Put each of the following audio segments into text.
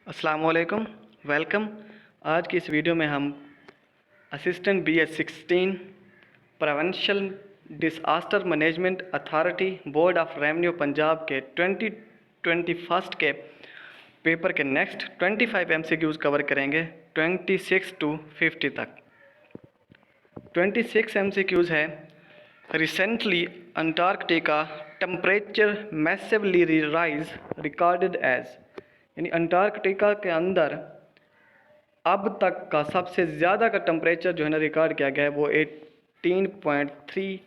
अस्सलाम वालेकुम, वेलकम। आज की इस वीडियो में हम assistant BS16 provincial disaster management authority board of revenue Punjab के 2021 के पेपर के नेक्स्ट 25 MCQs कवर करेंगे 26 to 50 तक। 26 MCQs है। Recently Antarctica temperature massively rise recorded as, यानी अंटार्कटिका के अंदर अब तक का सबसे ज़्यादा का टेम्परेचर जो है ना रिकॉर्ड किया गया है वो 18.3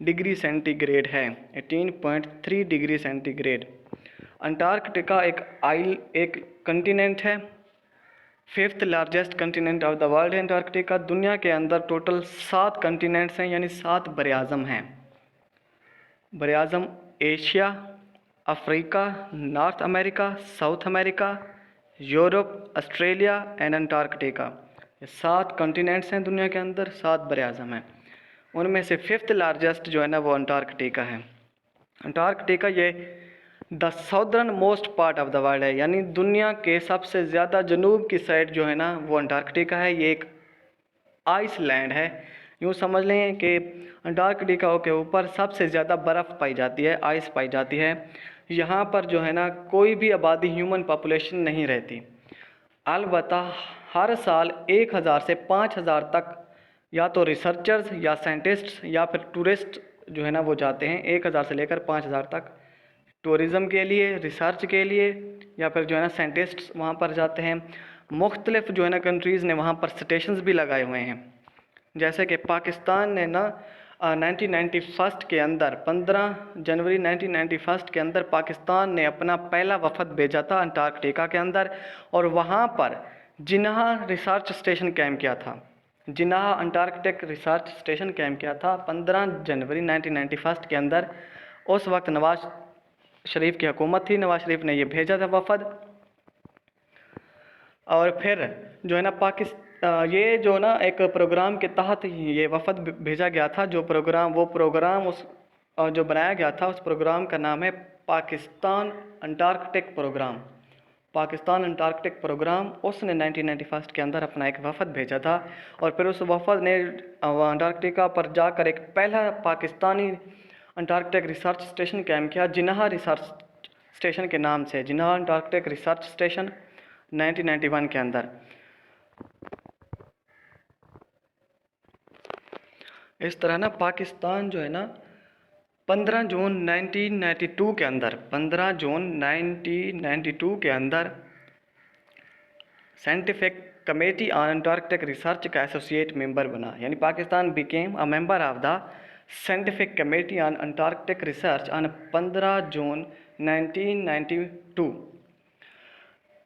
डिग्री सेंटीग्रेड है। 18.3 डिग्री सेंटीग्रेड। अंटार्कटिका एक कंटिनेंट है। 5th largest continent of the world है अंटार्कटिका। दुनिया के अंदर टोटल 7 कंटिनेंट्स हैं, यानी 7 बरआज़म हैं। बरआज़म Asia, Africa, North America, South America, Europe, Australia and Antarctica. ये 7 कॉन्टिनेंट्स हैं दुनिया के अंदर, 7 बरआज़म हैं। उनमें से 5th लार्जेस्ट जो है ना वो अंटार्कटिका है। अंटार्कटिका ये the southern most part of the world है, यानी दुनिया के सबसे ज़्यादा जनूब की साइड जो है ना वो अंटार्कटिका है। ये एक आइसलैंड है। यूँ समझ लें कि अंटार्कटिका के ऊपर सबसे ज़्यादा बर्फ़ पाई जाती है, आइस पाई जाती है। यहाँ पर जो है ना कोई भी आबादी, ह्यूमन पॉपुलेशन नहीं रहती। अलबत्ता हर साल 1000 से 5000 तक या तो रिसर्चर्स या साइंटिस्ट्स या फिर टूरिस्ट जो है ना वो जाते हैं। 1000 से लेकर 5000 तक टूरिज़म के लिए, रिसर्च के लिए, या फिर जो है ना साइंटिस्ट्स वहाँ पर जाते हैं। मुख्तलिफ जो है ना कंट्रीज़ ने वहाँ पर स्टेशंस भी लगाए हुए हैं। जैसे कि पाकिस्तान ने ना 1991 के अंदर 15 जनवरी 1991 के अंदर पाकिस्तान ने अपना पहला वफद भेजा था अंटार्कटिका के अंदर, और वहाँ पर जिन्ना रिसर्च स्टेशन कायम किया था। जिन्ना अंटार्कटिक रिसर्च स्टेशन कायम किया था 15 जनवरी 1991 के अंदर। उस वक्त नवाज शरीफ की हुकूमत थी, नवाज शरीफ ने ये भेजा था वफद। और फिर जो है ना ये जो ना एक प्रोग्राम के तहत ये वफद भेजा गया था। जो प्रोग्राम जो बनाया गया था, उस प्रोग्राम का नाम है Pakistan Antarctic program. Pakistan Antarctic program उसने 1991 के अंदर अपना एक वफद भेजा था, और फिर उस वफद ने अंटार्कटिका पर जाकर एक पहला पाकिस्तानी अंटार्कटिक रिसर्च स्टेशन कायम किया, जिन्ना रिसर्च स्टेशन के नाम से। जिन्ना अंटार्कटिक रिसर्च स्टेशन 1991 के अंदर। इस तरह ना पाकिस्तान जो है ना 15 जून 1992 के अंदर 15 जून 1992 के अंदर scientific committee on Antarctic research का एसोसिएट मेंबर बना, यानी Pakistan became a member of the scientific committee on Antarctic research on 15 जून 1992।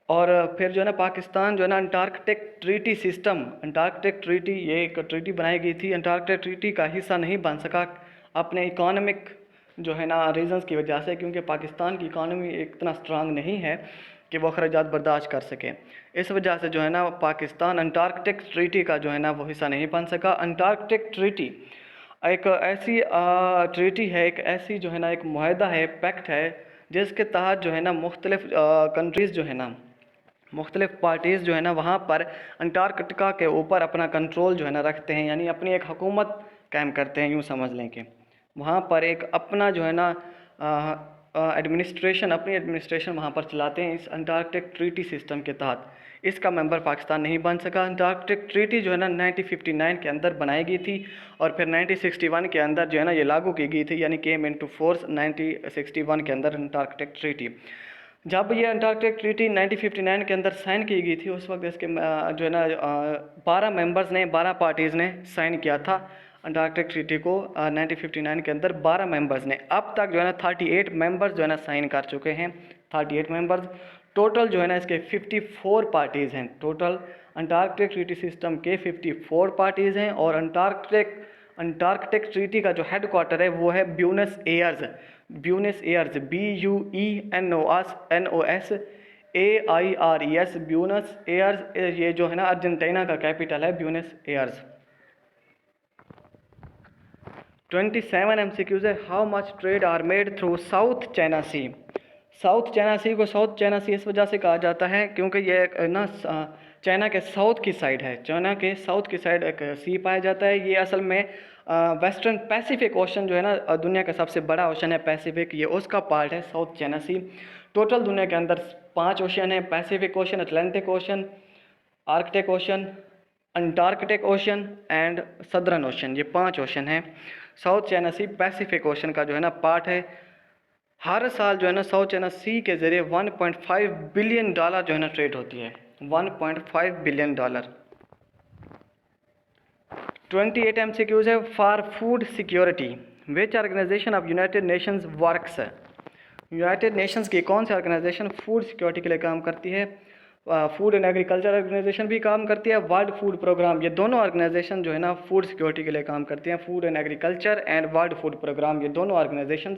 और फिर जो है ना पाकिस्तान जो है ना Antarctic treaty system, Antarctic treaty, ये एक ट्रीटी बनाई गई थी, अंटार्कटिक ट्रीटी का हिस्सा नहीं बन सका अपने इकोनॉमिक जो है ना रीजंस की वजह से, क्योंकि पाकिस्तान की इकोनॉमी इतना स्ट्रांग नहीं है कि वो अखराजात बर्दाश्त कर सके। इस वजह से जो है ना पाकिस्तान अंटार्कटिक ट्रीटी का जो है ना वो हिस्सा नहीं बन सका। अंटार्कटिक ट्रीटी एक ऐसी ट्रीटी है, एक ऐसी जो है ना एक मुआहदा है, पैक्ट है, जिसके तहत जो है ना मुख्तलिफ कंट्रीज़ जो है ना, मुख्तलिफ पार्टीज़ जो है ना वहाँ पर अंटार्कटिका के ऊपर अपना कंट्रोल जो है ना रखते हैं, यानी अपनी एक हुकूमत कायम करते हैं। यूँ समझ लें कि वहाँ पर एक अपना जो है ना अपनी एडमिनिस्ट्रेशन वहाँ पर चलाते हैं इस अंटार्कटिक ट्रीटी सिस्टम के तहत। इसका मेंबर पाकिस्तान नहीं बन सका। अंटार्कटिक ट्रीटी जो है ना 1959 के अंदर बनाई गई थी, और फिर 1961 के अंदर जो है ना ये लागू की गई थी, यानी केम इनटू फोर्स 1961 के अंदर अंटार्कटिक ट्रीटी। जब ये अंटार्कटिक ट्रीटी 1959 के अंदर साइन की गई थी, उस वक्त इसके जो है ना 12 पार्टीज़ ने साइन किया था अंटार्कटिक ट्रीटी को। 1959 के अंदर 12 मेंबर्स ने, अब तक जो है ना 38 मेंबर्स जो है ना साइन कर चुके हैं। 38 मेंबर्स टोटल जो है ना इसके 54 पार्टीज़ हैं। टोटल अंटार्कटिक ट्रीटी सिस्टम के 54 पार्टीज़ हैं। और अंटार्कटिक ट्रीटी का जो हेड क्वार्टर है वो है Buenos Aires. BUNOS Buenos Aires. ये जो है ना अर्जेंटीना का कैपिटल है, ब्यूनस एयर्स। 27 MCQs है। How much trade are made through South China Sea. South China Sea को साउथ चाइना सी इस वजह से कहा जाता है क्योंकि ये एक ना चाइना के साउथ की साइड है, चाइना के साउथ की साइड एक सी पाया जाता है। ये असल में वेस्टर्न पैसिफिक ओशन जो है ना, दुनिया का सबसे बड़ा ओशन है पैसिफिक, ये उसका पार्ट है साउथ चाइना सी। टोटल दुनिया के अंदर 5 ओशन है, Pacific ocean, Atlantic ocean, Arctic ocean, Antarctic ocean and southern ocean, ये 5 ओशन हैं। साउथ चाइना सी पैसिफिक ओशन का जो है ना पार्ट है। हर साल जो है ना साउथ चाइना सी के ज़रिए $1.5 बिलियन जो है ना ट्रेड होती है, $1.5 बिलियन। 28 MCQs है for food security. Which organization of United Nations works है? यूनाइटेड नेशंस की कौन सी ऑर्गेनाइजेशन फूड सिक्योरिटी के लिए काम करती है? फूड एंड एग्रीकल्चर ऑर्गेनाइजेशन भी काम करती है, वर्ल्ड फूड प्रोग्राम, ये दोनों ऑर्गेनाइजेशन जो है ना फूड सिक्योरिटी के लिए काम करती हैं। Food and agriculture and world food program, ये दोनों ऑर्गेनाइजेशन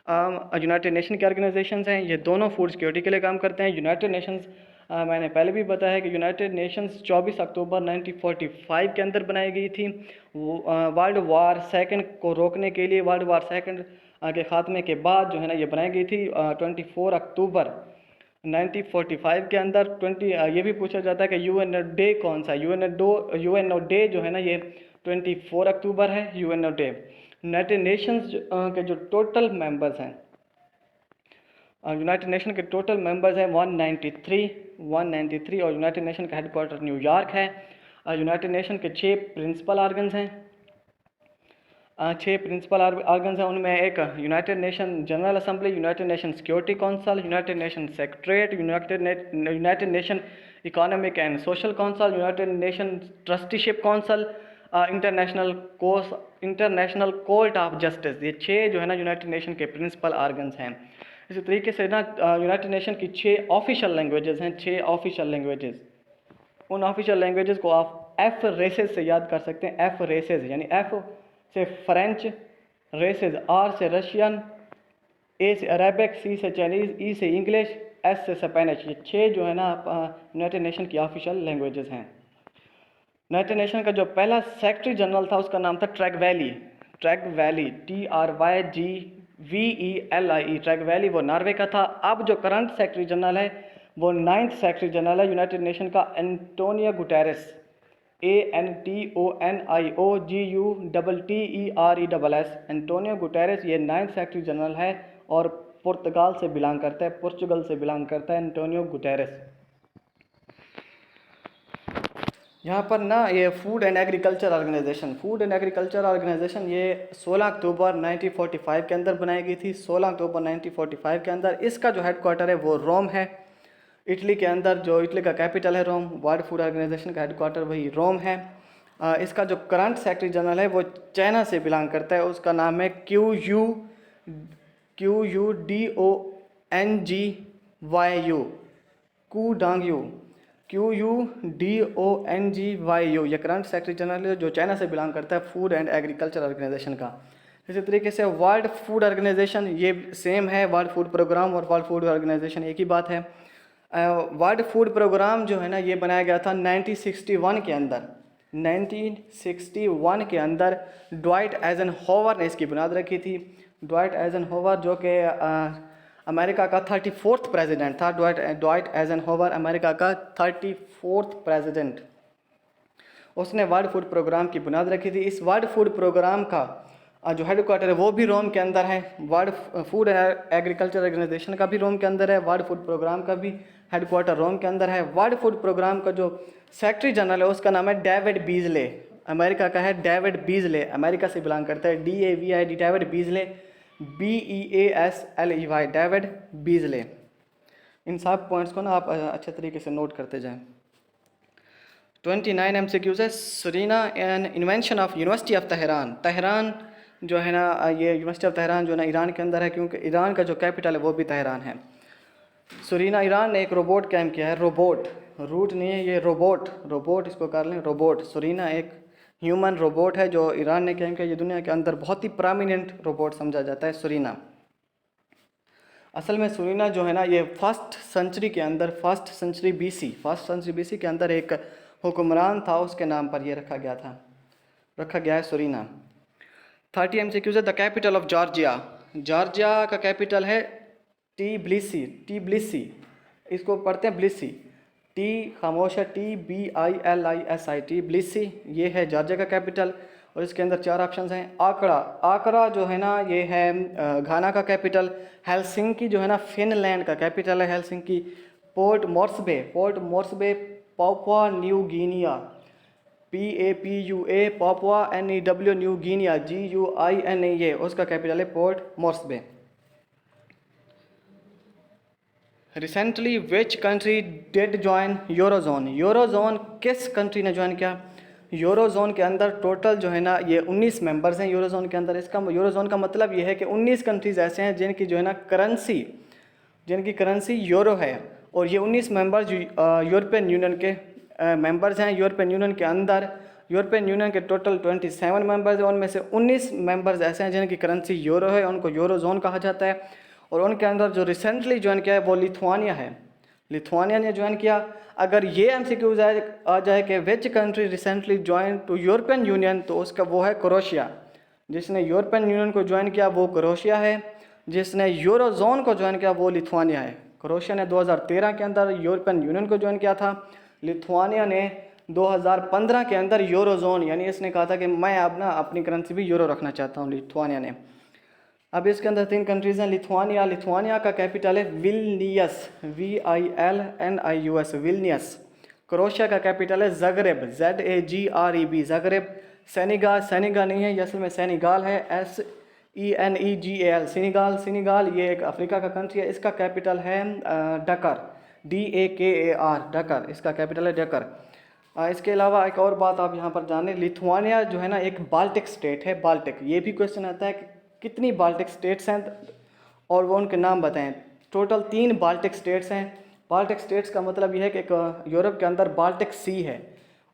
यूनाइटेड नेशन के ऑर्गेनाइजेशंस हैं, ये दोनों फूड सिक्योरिटी के लिए काम करते हैं। यूनाइटेड नेशंस मैंने पहले भी बताया है कि यूनाइटेड नेशंस 24 अक्टूबर 1945 के अंदर बनाई गई थी। वर्ल्ड वार सेकंड को रोकने के लिए, वर्ल्ड वार सेकंड के ख़ात्मे के बाद जो है ना ये बनाई गई थी 24 अक्टूबर 1945 के अंदर। ये भी पूछा जाता है कि यूएनओ डे कौन सा है? यूएनओ डे जो है ना ये 24 अक्टूबर है यूएनओ डे। यूनाइटेड नेशंस के जो टोटल मेंबर्स हैं, यूनाइटेड नेशन के टोटल मेंबर्स हैं 193 और यूनाइटेड नेशन का हेडक्वार्टर न्यूयॉर्क है। यूनाइटेड नेशन के 6 प्रिंसिपल ऑर्गन्स हैं, 6 प्रिंसिपल ऑर्गन्स हैं। उनमें एक United nation general assembly, United nation security council, United nation secretariat, United nation economic and social council, United nation trusteeship council, international court of justice. ये 6 जो है ना United Nation के principal organs हैं। इसी तरीके से ना यूनाइटेड नेशन की 6 ऑफिशियल लैंग्वेजेस हैं, 6 ऑफिशियल लैंग्वेजेस। उन ऑफिशियल लैंग्वेजेस को आप एफ रेसेस से याद कर सकते हैं। एफ रेसेस यानी एफ से फ्रेंच, रेसेस आर से रशियन, ए से अरेबिक, सी से चाइनीज़, ई से इंग्लिश, एस से स्पेनिश। ये 6 जो है ना यूनाइटेड नेशन की ऑफिशियल लैंग्वेजेस हैं। यूनाइटेड नेशन का जो पहला सेक्रेटरी जनरल था उसका नाम था ट्रैगवैली, TRYGVELIE, ट्रैगवैली, वो नॉर्वे का था। अब जो करंट सेक्रेटरी जनरल है वो 9th सेक्रेटरी जनरल है यूनाइटेड नेशन का, Antonio Guterres, ANTONIOGUTTERESS, Antonio Guterres. ये 9th सेक्रेटरी जनरल है और पुर्तगाल से बिलोंग करता है, पोर्चुगल से बिलोंग करता है एंटोनियो गुटेरेस। यहाँ पर ना ये फूड एंड एग्रीकल्चर ऑर्गेनाइजेशन ये 16 अक्टूबर 1945 के अंदर बनाई गई थी, 16 अक्टूबर 1945 के अंदर। इसका जो हेडक्वार्टर है वो रोम है, इटली के अंदर, जो इटली का कैपिटल है रोम। वर्ल्ड फूड ऑर्गेनाइजेशन का हेडक्वार्टर वही रोम है। इसका जो करंट सेक्रेटरी जनरल है वो चाइना से बिलोंग करता है, उसका नाम है QUDONGYU, ये करंट सेक्रेटरी जनरल है जो चाइना से बिलोंग करता है फूड एंड एग्रीकल्चर ऑर्गेनाइजेशन का। इसी तरीके से वर्ल्ड फूड ऑर्गेनाइजेशन ये सेम है, वर्ल्ड फूड प्रोग्राम और वर्ल्ड फूड ऑर्गेनाइजेशन एक ही बात है। वर्ल्ड फूड प्रोग्राम जो है ना ये बनाया गया था 1961 के अंदर। 1961 के अंदर ड्वाइट आइजनहोवर ने इसकी बुनियाद रखी थी। ड्वाइट आइजनहोवर जो कि अमेरिका का 34th प्रेसिडेंट था। ड्वाइट आइजनहोवर अमेरिका का 34th प्रेसिडेंट, उसने वर्ल्ड फूड प्रोग्राम की बुनियाद रखी थी। इस वर्ल्ड फूड प्रोग्राम का जो हेडक्वार्टर है वो भी रोम के अंदर है। World food and agriculture organization का भी रोम के अंदर है, वर्ल्ड फूड प्रोग्राम का भी हेडक्वार्टर रोम के अंदर है। वर्ल्ड फूड प्रोग्राम का जो सेक्रेटरी जनरल है उसका नाम है डेविड बीजले, अमेरिका का है डेविड बीजले, अमेरिका से बिलोंग करता है। DAVID, David Beasley, BEASLEY, David Beasley. इन सब पॉइंट्स को ना आप अच्छे तरीके से नोट करते जाएं। 29 MCQs है Serena an invention of University of Tehran. Tehran जो है ना ये यूनिवर्सिटी ऑफ तेहरान जो है ना ईरान के अंदर है, क्योंकि ईरान का जो कैपिटल है वो भी तेहरान है। सरीना ईरान ने एक रोबोट कैम किया है, रोबोट, रूट नहीं है ये, रोबोट इसको कर लें, रोबोट। सरीना एक ह्यूमन रोबोट है जो ईरान ने कैम किया। ये दुनिया के अंदर बहुत ही प्रोमिनेंट रोबोट समझा जाता है सरीना। असल में सरीना जो है ना ये फर्स्ट सेंचुरी BC के अंदर एक हुक्मरान था, उसके नाम पर ये रखा गया है सरीना। 30 MCQs है the capital of Georgia. Georgia का कैपिटल है टीब्लिसी, इसको पढ़ते हैं ब्लिसी, टी खामोश है, TBILISI, टीब्लिसी, ये है जॉर्जिया का कैपिटल। और इसके अंदर 4 ऑप्शन हैं। आकरा जो है ना ये है घाना का कैपिटल। हेलसिंकी जो है ना फिनलैंड का कैपिटल है Helsinki. Port Moresby Papua New Guinea, PAPUA Papua NEW New Guinea, GUINA, उसका कैपिटल है Port Moresby. Recently which country did join eurozone, eurozone किस कंट्री ने ज्वाइन किया? यूरोजोन के अंदर टोटल जो है ना ये 19 मेंबर्स हैं यूरोजोन के अंदर। इसका यूरोजोन का मतलब ये है कि 19 कंट्रीज़ ऐसे हैं जिनकी जो है ना जिनकी करेंसी यूरो है। और ये 19 मेंबर्स यूरोपियन यूनियन के मेंबर्स हैं। यूरोपियन यूनियन के अंदर यूरोपियन यूनियन के टोटल 27 मेंबर्स हैं, उनमें से 19 मेंबर्स ऐसे हैं जिनकी करेंसी यूरो है, उनको यूरोजोन कहा जाता है। और उनके अंदर जो रिसेंटली ज्वाइन किया है वो लिथुआनिया है, लिथुआनिया ने ज्वाइन किया। अगर ये MCQ आ जाए कि which country recently join to European Union, तो उसका वो है क्रोशिया। जिसने यूरोपियन यूनियन को ज्वाइन किया वो क्रोशिया है, जिसने यूरोजोन को ज्वाइन किया वो लिथुआनिया है। क्रोशिया ने 2013 के अंदर यूरोपियन यूनियन को ज्वाइन किया था। लिथुआनिया ने 2015 के अंदर यूरोजोन, यानी इसने कहा था कि मैं अब ना अपनी करेंसी भी यूरो रखना चाहता हूँ, लिथुआनिया ने। अब इसके अंदर 3 कंट्रीज़ हैं। लिथुआनिया का कैपिटल है विल्नियस, VILNIUS, विल्नियस। क्रोशिया का कैपिटल है ज़ग्रेब, ZAGREB, ज़ग्रेब। सेनेगा नहीं है, ये असल में सेनेगाल है, SENEGAL, सेनेगाल ये एक अफ्रीका का कंट्री है। इसका कैपिटल है डकर, DAKAR, डकर, इसका कैपिटल है डकर। इसके अलावा एक और बात आप यहाँ पर जानें, लिथुआनिया जो है ना एक बाल्टिक स्टेट है। बाल्टिक, ये भी क्वेश्चन आता है कि कितनी बाल्टिक स्टेट्स हैं और वो उनके नाम बताएं। टोटल 3 बाल्टिक स्टेट्स हैं। बाल्टिक स्टेट्स का मतलब यह है कि एक यूरोप के अंदर बाल्टिक सी है,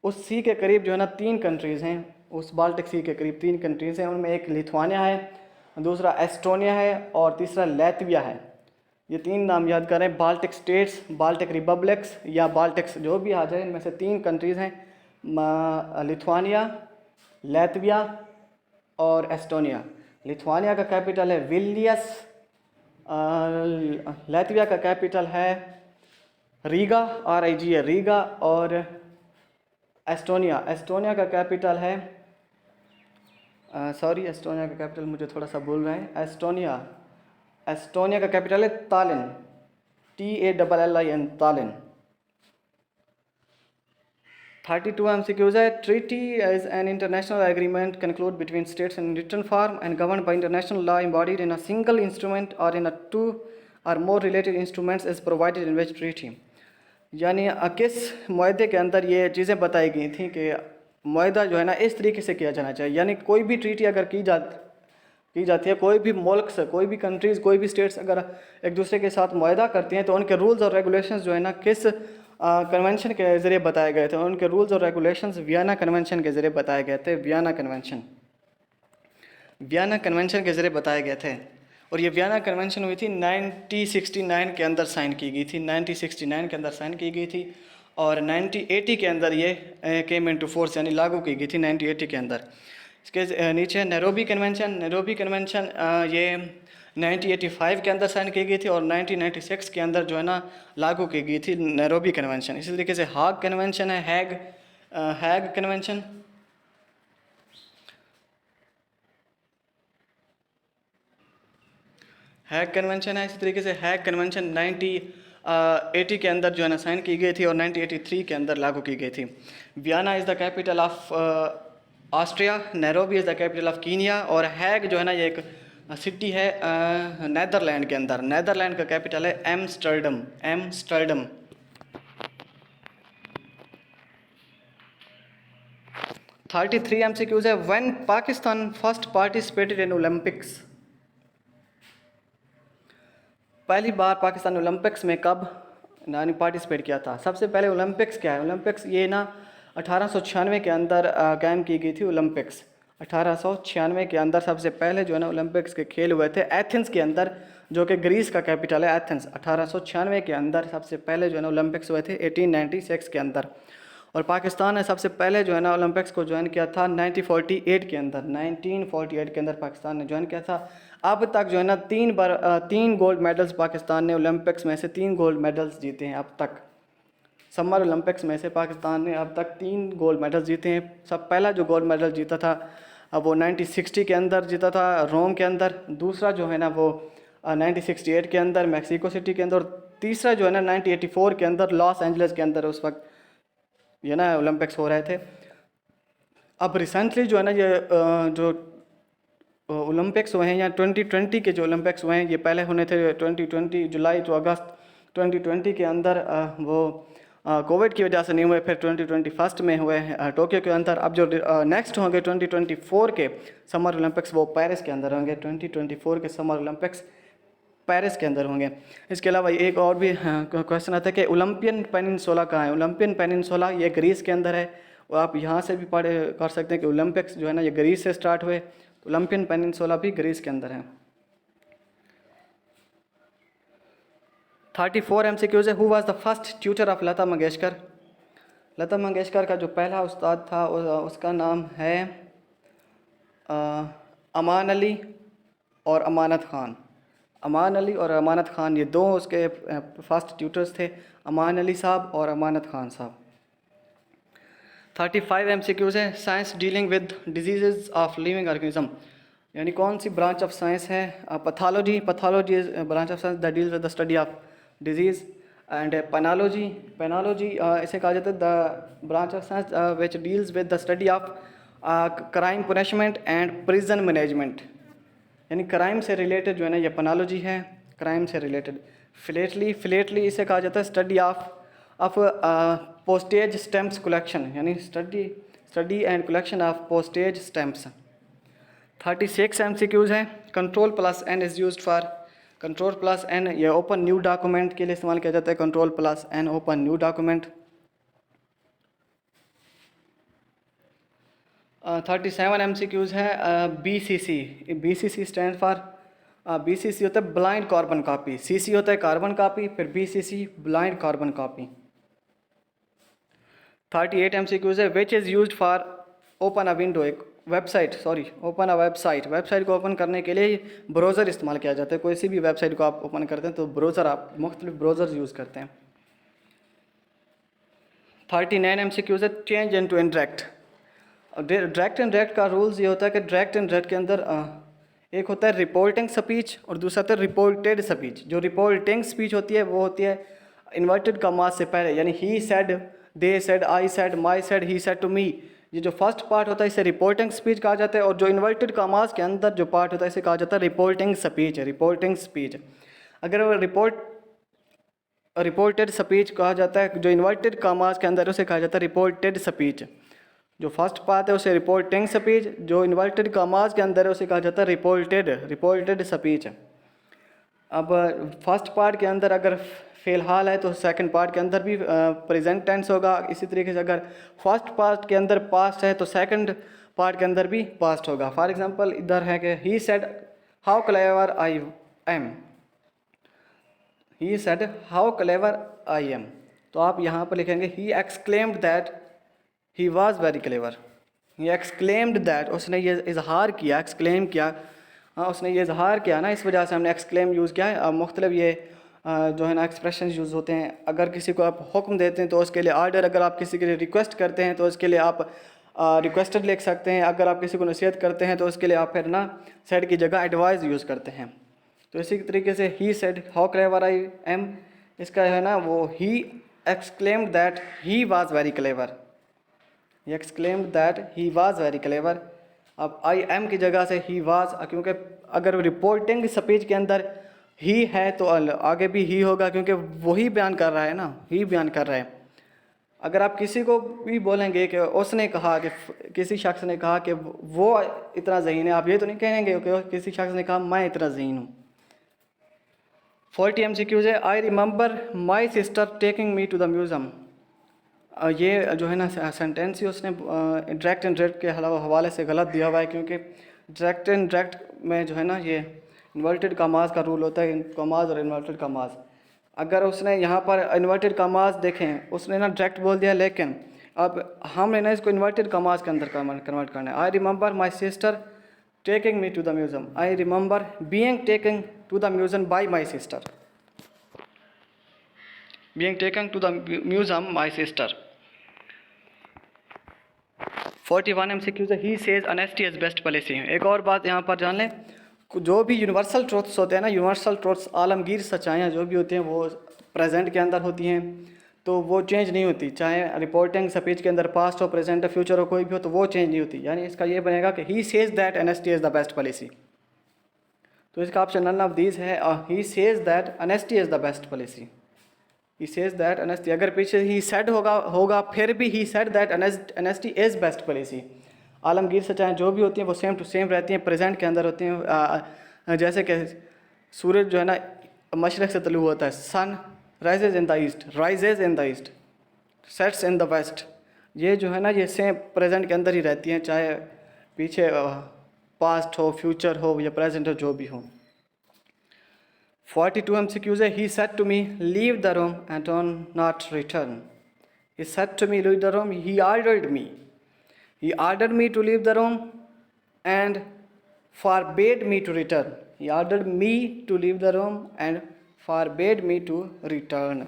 उस सी के करीब जो है ना 3 कंट्रीज़ हैं। उस बाल्टिक सी के करीब 3 कंट्रीज़ हैं, उनमें एक लिथुआनिया है, दूसरा एस्टोनिया है और तीसरा लैत्विया है। ये 3 नाम याद करें, बाल्टिक स्टेट्स, बाल्टिक रिपब्लिक्स या बाल्टिक्स, जो भी आ जाए। इनमें से 3 कंट्रीज़ हैं, लिथुआनिया, लैत्विया और एस्टोनिया। लिथुआनिया का कैपिटल है विल्नियस, लैत्विया का कैपिटल है रीगा, RIGA, रीगा। और एस्टोनिया का कैपिटल है एस्टोनिया का कैपिटल मुझे थोड़ा सा भूल रहे हैं। एस्टोनिया का कैपिटल है तालिन, TALLIN, तालिन। 32 MCQs है। Treaty is an international agreement concluded between states in written form and govern by international law embodied in a single instrument और इन अ 2 और more related instruments is provided in which treaty. यानी किस मुआहदे के अंदर ये चीज़ें बताई गई थी कि मुआहदा जो है ना इस तरीके से किया जाना चाहिए। यानी कोई भी ट्रीटी अगर की जाती है, कोई भी मुल्क से, कोई भी कंट्रीज़, कोई भी स्टेट्स अगर एक दूसरे के साथ मुआहदा करती हैं, तो उनके रूल्स और रेगुलेशंस जो है ना किस कन्वेंशन के ज़रिए बताए गए थे। उनके रूल्स और रेगुलेशंस वियना कन्वेंशन के ज़रिए बताए गए थे। वियना कन्वेंशन के ज़रिए बताए गए थे। और ये वियना कन्वेंशन हुई थी 1969 के अंदर साइन की गई थी, 1969 के अंदर साइन की गई थी। और 1980 के अंदर ये केम इनटू फोर्स, यानी लागू की गई थी 1980 के अंदर। इसके नीचे नैरोबी कन्वेंशन ये 1985 के अंदर साइन की गई थी और 1996 के अंदर जो है ना लागू की गई थी नैरोबी कन्वेंशन। इसी तरीके से हाग कन्वेंशन है, हैग कन्वेंशन। हैग कन्वेंशन है, इसी तरीके से हैग कन्वेंशन 1980 के अंदर जो है ना साइन की गई थी और 1983 के अंदर लागू की गई थी। Vienna is the capital of Austria, Nairobi is the capital of Kenya और हैग जो है ना ये एक सिटी है नेदरलैंड के अंदर। नेदरलैंड का कैपिटल है एम्स्टर्डम। 33 MCQs है। When Pakistan first participated in Olympics, पहली बार पाकिस्तान ओलंपिक्स में कब यानी पार्टिसिपेट किया था? सबसे पहले ओलंपिक्स क्या है? ओलंपिक्स ये ना 1896 के अंदर कायम की गई थी। ओलंपिक्स 1896 के अंदर सबसे पहले जो है ना ओलंपिक्स के खेल हुए थे एथेंस के अंदर, जो कि ग्रीस का कैपिटल है एथेंस। 1896 के अंदर सबसे पहले जो है ना ओलंपिक्स हुए थे 1896 के अंदर। और पाकिस्तान ने सबसे पहले जो है ना ओलंपिक्स को ज्वाइन किया था 1948 के अंदर। 1948 के अंदर पाकिस्तान ने ज्वाइन किया था। अब तक जो है ना 3 गोल्ड मेडल्स पाकिस्तान ने ओलंपिक्स में से 3 गोल्ड मेडल्स जीते हैं अब तक। समर ओलंपिक्स में से पाकिस्तान ने अब तक 3 गोल्ड मेडल जीते हैं। सब पहला जो गोल्ड मेडल जीता था अब वो 1960 के अंदर जीता था रोम के अंदर। दूसरा जो है ना वो 1968 के अंदर मैक्सिको सिटी के अंदर। और तीसरा जो है ना 1984 के अंदर लॉस एंजल्स के अंदर उस वक्त ये ना ओलंपिक्स हो रहे थे। अब रिसेंटली जो है ना ये जो ओलंपिक्स हुए हैं या 2020 के जो ओलंपिक्स हुए हैं ये पहले होने थे 2020 जुलाई टू अगस्त 2020 के अंदर। वो कोविड की वजह से नहीं हुए, फिर 2021 में हुए टोक्यो के अंदर। अब जो नेक्स्ट होंगे 2024 के समर ओलंपिक्स वो पेरिस के अंदर होंगे। 2024 के समर ओलंपिक्स पेरिस के अंदर होंगे। इसके अलावा एक और भी क्वेश्चन आता है कि ओलंपियन पेनिनसुला कहाँ है। ओलंपियन पेनिनसुला ये ग्रीस के अंदर है। और आप यहाँ से भी पढ़ कर सकते हैं कि ओलंपिक्स जो है ना ये ग्रीस से स्टार्ट हुए। ओलंपियन पेनिनसुला भी ग्रीस के अंदर है। 34 MCQs है। Who was the first tutor of Lata Mangeshkar. Lata Mangeshkar का जो पहला उस्ताद था उसका नाम है अमान अली और अमानत ख़ान। अमान अली और अमानत ख़ान ये दो उसके फर्स्ट ट्यूटर्स थे, अमान अली साहब और अमानत ख़ान साहब। 35 MCQs है। Science dealing with disease of living organism, यानी कौन सी ब्रांच ऑफ साइंस है। Pathology, pathology is branch of science that deals with the study of disease. And penology, penology इसे कहा जाता है the branch of science which deals with the study of crime punishment and prison management, यानी crime से related जो है ना ये पेनोलॉजी है, क्राइम से रिलेटेड। फिलेटली, फिलेटली इसे कहा जाता है study of postage stamps collection, यानी study and collection of postage stamps. 36 MCQs हैं। Control plus N is used for, control plus N ये ओपन न्यू डॉक्यूमेंट के लिए इस्तेमाल किया जाता है। Control plus N open new document. 37 MCQs है। BCC, BCC stand for, BCC होता है ब्लाइंड कार्बन कॉपी, CC होता है कार्बन कॉपी, फिर BCC blind carbon copy. 38 MCQs है। विच is used for open a window, एक website, open a website, website को ओपन करने के लिए ब्राउज़र इस्तेमाल किया जाता है। कोई सी भी वेबसाइट को आप ओपन करते हैं तो ब्राउज़र, आप मुख्तलिफ ब्राउज़र यूज़ करते हैं। 39 MCQs है। Change into interact. Direct and direct का रूल्स ये होता है कि डायरेक्ट एंड डायरेक्ट के अंदर एक होता है रिपोर्टिंग स्पीच और दूसरा होता है रिपोर्टेड स्पीच। जो रिपोर्टिंग स्पीच होती है वो होती है इन्वर्टेड कॉमास से पहले, यानी he said, they said, I said, my said, he said to me. ये जो फर्स्ट पार्ट होता है इसे रिपोर्टिंग स्पीच कहा जाता है। और जो इन्वर्टेड कॉमास के अंदर जो पार्ट होता है इसे कहा जाता है रिपोर्टिंग स्पीच, रिपोर्टिंग स्पीच। अगर वो रिपोर्टेड स्पीच कहा जाता है, जो इन्वर्टेड कॉमास के अंदर उसे कहा जाता है रिपोर्टेड स्पीच। जो फर्स्ट पार्ट है उसे रिपोर्टिंग स्पीच, जो इन्वर्टेड कॉमास के अंदर है उसे कहा जाता है रिपोर्टेड स्पीच। अब फर्स्ट पार्ट के अंदर अगर फ़िलहाल है तो सेकंड पार्ट के अंदर भी प्रेजेंट टेंस होगा। इसी तरीके से अगर फर्स्ट पार्ट के अंदर पास्ट है तो सेकंड पार्ट के अंदर भी पास्ट होगा। फॉर एग्जांपल इधर है कि he said how clever I am, he said how clever I am, तो आप यहाँ पर लिखेंगे he exclaimed that he was very clever. He exclaimed that, उसने ये इजहार किया, एक्सक्लेम किया, हाँ उसने ये इजहार किया ना, इस वजह से हमने एक्सक्लेम यूज़ किया है। मुख्तलिफ ये जो है ना एक्सप्रेशन यूज़ होते हैं। अगर किसी को आप हुक्म देते हैं तो उसके लिए आर्डर, अगर आप किसी के लिए रिक्वेस्ट करते हैं तो उसके लिए आप रिक्वेस्टेड लिख सकते हैं। अगर आप किसी को नसीहत करते हैं तो उसके लिए आप फिर ना सेड की जगह एडवाइस यूज़ करते हैं। तो इसी तरीके से he said how clever I am, इसका है ना वो he exclaimed that he was very clever, he exclaimed that he was very clever. अब आई एम की जगह से ही वाज, क्योंकि अगर रिपोर्टिंग स्पीच के अंदर ही है तो आगे भी ही होगा, क्योंकि वही बयान कर रहा है ना, ही बयान कर रहा है। अगर आप किसी को भी बोलेंगे कि उसने कहा, कि किसी शख्स ने कहा कि वो इतना ज़हीन है, आप ये तो नहीं कहेंगे कि किसी शख्स ने कहा मैं इतना ज़हीन हूँ। 40 MCQs है। I remember my sister taking me to the museum. ये जो है ना सेंटेंस ही उसने डायरेक्ट एंड डायरेक्ट के हवाले से गलत दिया हुआ है, क्योंकि डायरेक्ट एंड डायरेक्ट में जो है ना ये इन्वर्टेड कॉमास का रूल होता है, कॉमास और इन्वर्टेड कॉमास। अगर उसने यहाँ पर इन्वर्टेड कॉमास देखें, उसने ना डायरेक्ट बोल दिया, लेकिन अब हमने ना इसको इन्वर्टेड कमास के अंदर कन्वर्ट करना है। I remember my sister taking me to the museum. I remember being taking to the museum by my sister. Being taken to the museum my sister. 41 MCQ है he says honesty is best policy. एक और बात यहाँ पर जान लें, जो भी यूनिवर्सल ट्रुथ्स होते हैं ना, यूनिवर्सल ट्रुथ्स आलमगीर सच्चाइयाँ जो भी होती हैं वो प्रेजेंट के अंदर होती हैं, तो वो चेंज नहीं होती। चाहे रिपोर्टिंग स्पीच के अंदर पास्ट हो, प्रेजेंट हो, फ्यूचर हो, कोई भी हो, तो वो चेंज नहीं होती। यानी इसका ये बनेगा कि he says that honesty is the best policy. तो इसका ऑप्शन नन ऑफ दीज है। He says that honesty is the best policy. He says that honesty, अगर पीछे ही सेड होगा फिर भी he said that honesty is best policy. Alamgir सच्चाई जो भी होती हैं वो सेम टू सेम रहती हैं, प्रेजेंट के अंदर होती हैं। जैसे कि सूरज जो है ना मशरक़ से तलू होता है, sun rises in the east, sets in the west. ये जो है ना ये सेम प्रेजेंट के अंदर ही रहती हैं, चाहे पीछे पास्ट हो, फ्यूचर हो या प्रेजेंट हो, जो भी हो। 42 MCQs है he said to me leave the room and don't not return. He said to me leave the room, he ordered me to leave the room and forbade me to return. He ordered me to leave the room and forbade me to return.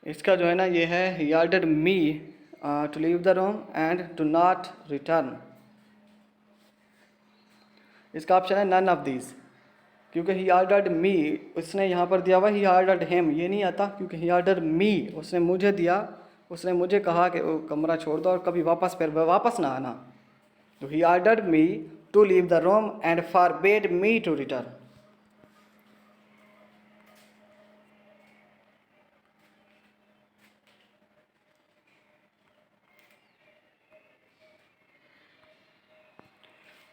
इसका जो है ना ये है he ordered me to leave the room and to not return. इसका option है none of these, क्योंकि he ordered me उसने यहाँ पर दिया हुआ he ordered him, ये नहीं आता, क्योंकि he ordered me उसने मुझे दिया, उसने मुझे कहा कि वो कमरा छोड़ दो और कभी फिर वापस ना आना। तो he ordered me to leave the room and forbade me to return.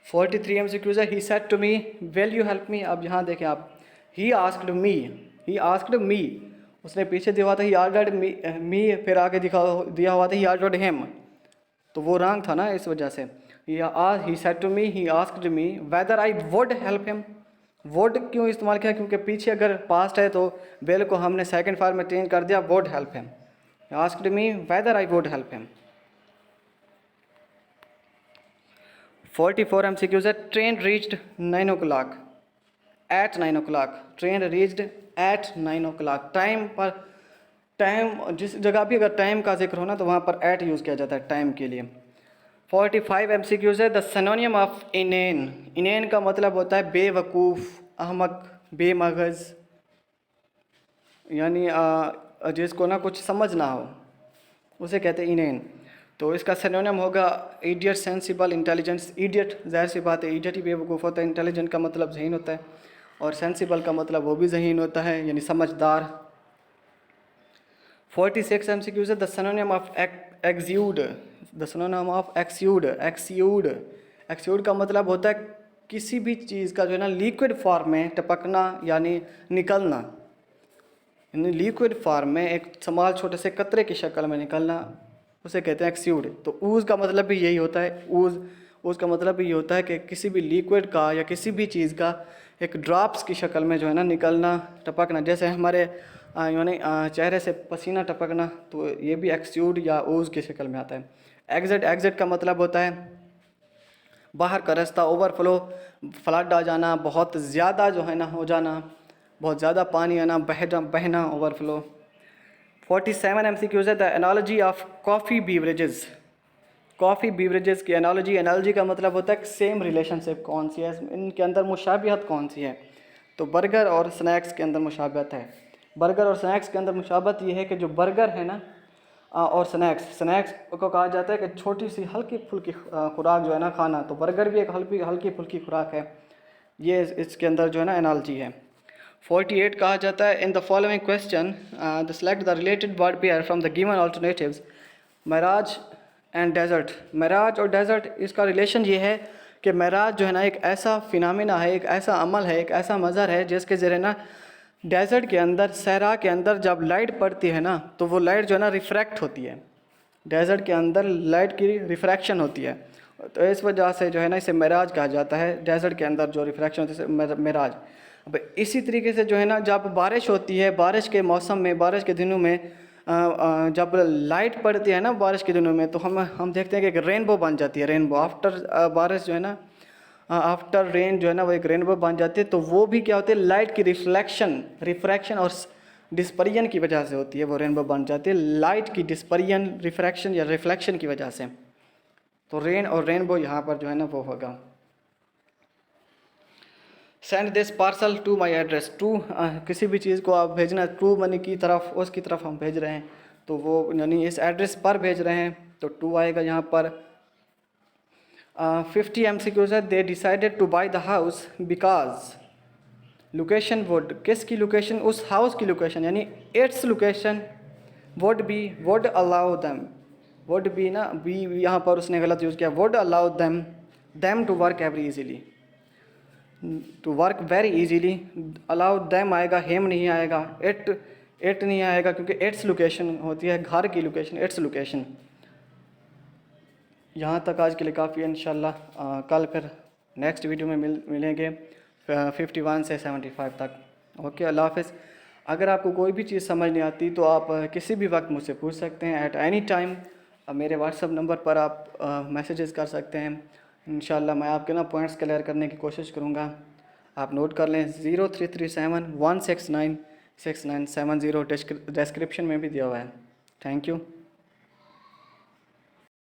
(43 MCQs है he said to me will you help me। अब यहाँ देखें आप, he asked me उसने पीछे दिया हुआ था he ordered me फिर आगे दिया हुआ था he ordered him, तो वो रॉन्ग था ना, इस वजह से he said to me, he asked me whether I would help him। would क्यों इस्तेमाल किया, क्योंकि पीछे अगर पास्ट है तो will को हमने सेकंड फॉर्म में चेंज कर दिया would help him। he asked me whether I would help him। 44 MCQs है train reached 9 o'clock at 9 o'clock। Train reached at 9 o'clock। Time जिस जगह भी अगर टाइम का जिक्र हो ना तो वहाँ पर at यूज़ किया जाता है टाइम के लिए। 45 MCQs है द सिनोनियम ऑफ इनेन का मतलब होता है बेवकूफ़, अहमक, बेमगज़, यानी जिसको ना कुछ समझ ना हो उसे कहते हैं इनेन। तो इसका सिनोनियम होगा इडियट, सेंसिबल, इंटेलिजेंस। इडियट जाहिर सी बात है इडियट ही बेवकूफ़ होता है, इंटेलिजेंट का मतलब ज़हीन होता है और सेंसिबल का मतलब वो भी ज़हीन होता है, यानी समझदार। 46 MCQs है the synonym of exude. The synonym of exude का मतलब होता है किसी भी चीज़ का जो है ना लिक्विड फॉर्म में टपकना यानी निकलना, यानी लिक्विड फॉर्म में एक स्मॉल छोटे से कतरे की शक्ल में निकलना, उसे कहते हैं एक्सूड। तो ऊज़ का मतलब भी यही होता है, ऊज़ का मतलब भी ये होता है कि किसी भी लिक्विड का या किसी भी चीज़ का एक ड्रॉप्स की शक्ल में जो है ना निकलना, टपकना। जैसे हमारे यानी चेहरे से पसीना टपकना, तो ये भी एक्सूड या ऊज़ की शक्ल में आता है। एग्जिट का मतलब होता है बाहर का रास्ता, ओवरफ्लो, फ्लड आ जाना, बहुत ज़्यादा जो है ना हो जाना, बहुत ज़्यादा पानी आना, बहना, ओवरफ्लो। 47 MCQs है the analogy of coffee beverages की एनालॉजी का मतलब होता है सेम रिलेशनशिप कौन सी है, इनके अंदर मुशाबिहत कौन सी है। तो बर्गर और स्नैक्स के अंदर मुशाबिहत है। बर्गर और स्नैक्स के अंदर मुशाबत ये है कि जो बर्गर है ना और स्नैक्स को कहा जाता है कि छोटी सी हल्की फुल्की खुराक जो है ना खाना, तो बर्गर भी एक हल्की फुल्की खुराक है। ये इसके अंदर जो है ना एनालॉजी है। 48 कहा जाता है in the following question the select the related word pair from the given alternatives. Mirage and desert. Mirage और डेजर्ट, इसका रिलेशन ये है कि मेराज जो है ना एक ऐसा फिनोमेना है, एक ऐसा अमल है, एक ऐसा मज़हर है जिसके ज़रिए ना डेजर्ट के अंदर, सहरा के अंदर जब लाइट पड़ती है ना तो वो लाइट जो है ना रिफ्रैक्ट होती है। डेजर्ट के अंदर लाइट की रिफ्रैक्शन होती है, तो इस वजह से जो है ना इसे मेराज कहा जाता है। डेजर्ट के अंदर जो रिफ्रैक्शन होती है मेराज। अब इसी तरीके से जो है ना, जब बारिश होती है, बारिश के मौसम में, बारिश के दिनों में जब लाइट पड़ती है ना बारिश के दिनों में, तो हम देखते हैं कि एक रेनबो बन जाती है। रेनबो आफ्टर बारिश जो है ना, आफ्टर रेन जो है ना, वो एक रेनबो बन जाती है। तो वो भी क्या होती है, लाइट की रिफ्रैक्शन और डिस्पर्जन की वजह से होती है, वो रेनबो बन जाती है लाइट की डिस्पर्जन, रिफ्रैक्शन या रिफ्लेक्शन की वजह से। तो रेन और रेनबो यहाँ पर जो है ना वो होगा। Send this parcel to my address. To किसी भी चीज़ को आप भेजना, टू मनी की तरफ, उसकी तरफ हम भेज रहे हैं, तो वो यानी इस एड्रेस पर भेज रहे हैं, तो टू आएगा यहाँ पर। 50 MCQs है। They decided to buy the house because location would, किसकी लोकेशन, उस हाउस की लोकेशन, यानी it's location would allow them, would be ना, बी यहाँ पर उसने गलत यूज़ किया, would allow them to work every easily, to work very easily. Allow them आएगा, हेम नहीं आएगा, इट नहीं आएगा, क्योंकि इट्स लोकेशन होती है घर की लोकेशन, इट्स लोकेशन। यहाँ तक आज के लिए काफ़ी है। इंशाल्लाह कल फिर नेक्स्ट वीडियो में मिलेंगे 51 से 75 तक। ओके, अल्लाह हाफ़िज़। अगर आपको कोई भी चीज़ समझ नहीं आती तो आप किसी भी वक्त मुझसे पूछ सकते हैं, एट एनी टाइम। मेरे व्हाट्सअप नंबर पर आप मैसेजेस कर सकते हैं। इंशाल्लाह मैं आपके ना पॉइंट्स क्लियर करने की कोशिश करूँगा। आप नोट कर लें, 0337 169 6970 डिस्क्रिप्शन में भी दिया हुआ है। Thank you.